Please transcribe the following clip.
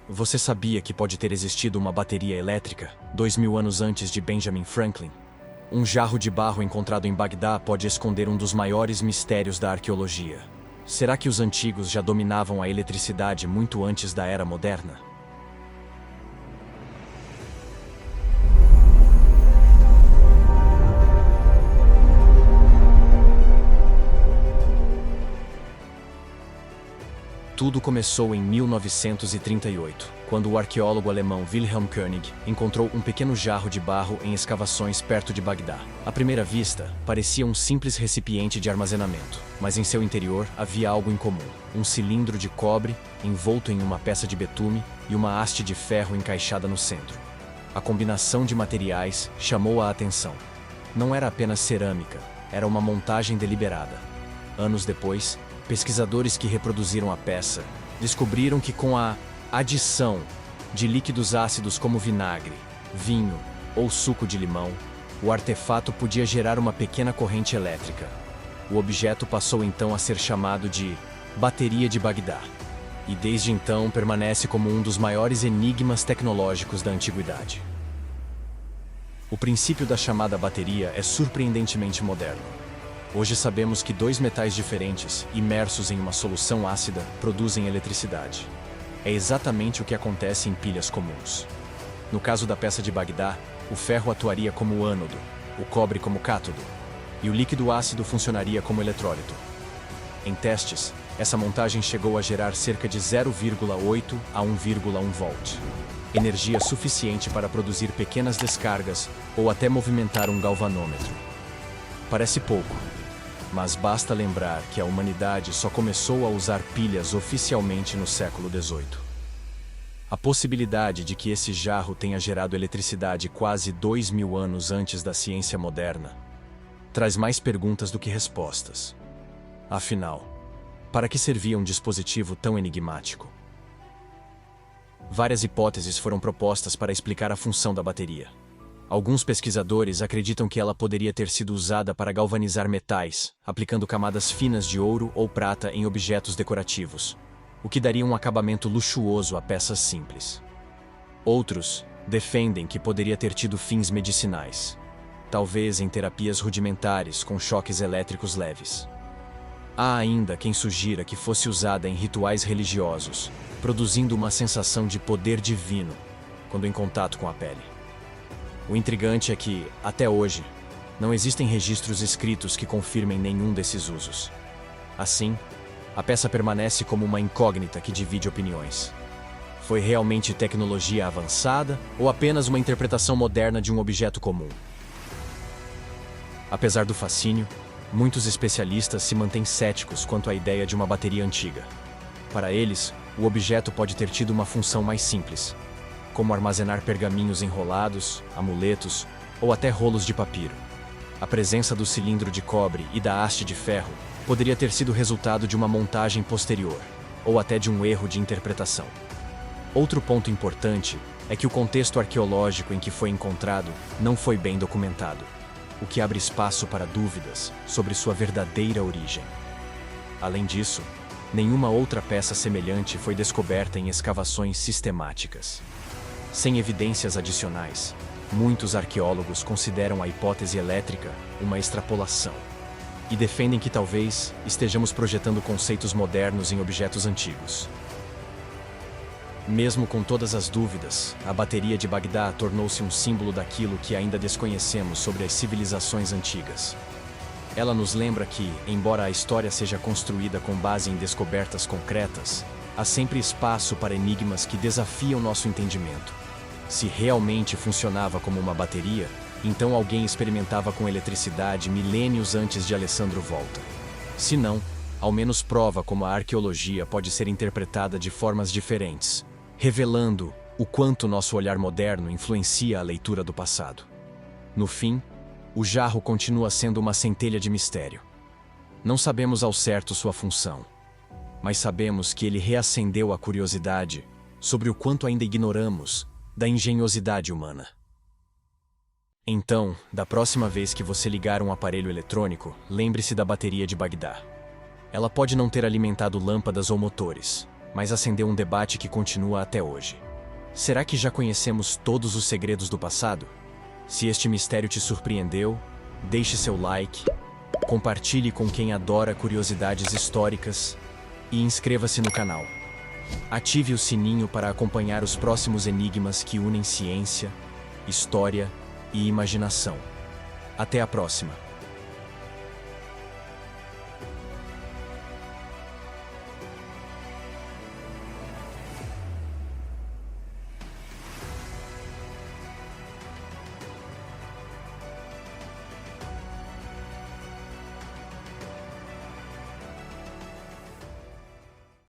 Você sabia que pode ter existido uma bateria elétrica 2000 anos antes de Benjamin Franklin? Um jarro de barro encontrado em Bagdá pode esconder um dos maiores mistérios da arqueologia. Será que os antigos já dominavam a eletricidade muito antes da era moderna? Tudo começou em 1938, quando o arqueólogo alemão Wilhelm König encontrou um pequeno jarro de barro em escavações perto de Bagdá. À primeira vista, parecia um simples recipiente de armazenamento, mas em seu interior havia algo incomum: um cilindro de cobre envolto em uma peça de betume e uma haste de ferro encaixada no centro. A combinação de materiais chamou a atenção. Não era apenas cerâmica, era uma montagem deliberada. Anos depois, pesquisadores que reproduziram a peça descobriram que com a adição de líquidos ácidos como vinagre, vinho ou suco de limão, o artefato podia gerar uma pequena corrente elétrica. O objeto passou então a ser chamado de Bateria de Bagdá, e desde então permanece como um dos maiores enigmas tecnológicos da antiguidade. O princípio da chamada bateria é surpreendentemente moderno. Hoje sabemos que dois metais diferentes, imersos em uma solução ácida, produzem eletricidade. É exatamente o que acontece em pilhas comuns. No caso da peça de Bagdá, o ferro atuaria como ânodo, o cobre como cátodo, e o líquido ácido funcionaria como eletrólito. Em testes, essa montagem chegou a gerar cerca de 0,8 a 1,1 volt. Energia suficiente para produzir pequenas descargas ou até movimentar um galvanômetro. Parece pouco, mas basta lembrar que a humanidade só começou a usar pilhas oficialmente no século XVIII. A possibilidade de que esse jarro tenha gerado eletricidade quase 2000 anos antes da ciência moderna traz mais perguntas do que respostas. Afinal, para que servia um dispositivo tão enigmático? Várias hipóteses foram propostas para explicar a função da bateria. Alguns pesquisadores acreditam que ela poderia ter sido usada para galvanizar metais, aplicando camadas finas de ouro ou prata em objetos decorativos, o que daria um acabamento luxuoso a peças simples. Outros defendem que poderia ter tido fins medicinais, talvez em terapias rudimentares com choques elétricos leves. Há ainda quem sugira que fosse usada em rituais religiosos, produzindo uma sensação de poder divino quando em contato com a pele. O intrigante é que, até hoje, não existem registros escritos que confirmem nenhum desses usos. Assim, a peça permanece como uma incógnita que divide opiniões. Foi realmente tecnologia avançada ou apenas uma interpretação moderna de um objeto comum? Apesar do fascínio, muitos especialistas se mantêm céticos quanto à ideia de uma bateria antiga. Para eles, o objeto pode ter tido uma função mais simples, como armazenar pergaminhos enrolados, amuletos ou até rolos de papiro. A presença do cilindro de cobre e da haste de ferro poderia ter sido resultado de uma montagem posterior, ou até de um erro de interpretação. Outro ponto importante é que o contexto arqueológico em que foi encontrado não foi bem documentado, o que abre espaço para dúvidas sobre sua verdadeira origem. Além disso, nenhuma outra peça semelhante foi descoberta em escavações sistemáticas. Sem evidências adicionais, muitos arqueólogos consideram a hipótese elétrica uma extrapolação e defendem que talvez estejamos projetando conceitos modernos em objetos antigos. Mesmo com todas as dúvidas, a bateria de Bagdá tornou-se um símbolo daquilo que ainda desconhecemos sobre as civilizações antigas. Ela nos lembra que, embora a história seja construída com base em descobertas concretas, há sempre espaço para enigmas que desafiam nosso entendimento. Se realmente funcionava como uma bateria, então alguém experimentava com eletricidade milênios antes de Alessandro Volta. Se não, ao menos prova como a arqueologia pode ser interpretada de formas diferentes, revelando o quanto nosso olhar moderno influencia a leitura do passado. No fim, o jarro continua sendo uma centelha de mistério. Não sabemos ao certo sua função, mas sabemos que ele reacendeu a curiosidade sobre o quanto ainda ignoramos da engenhosidade humana. Então, da próxima vez que você ligar um aparelho eletrônico, lembre-se da bateria de Bagdá. Ela pode não ter alimentado lâmpadas ou motores, mas acendeu um debate que continua até hoje. Será que já conhecemos todos os segredos do passado? Se este mistério te surpreendeu, deixe seu like, compartilhe com quem adora curiosidades históricas e inscreva-se no canal. Ative o sininho para acompanhar os próximos enigmas que unem ciência, história e imaginação. Até a próxima!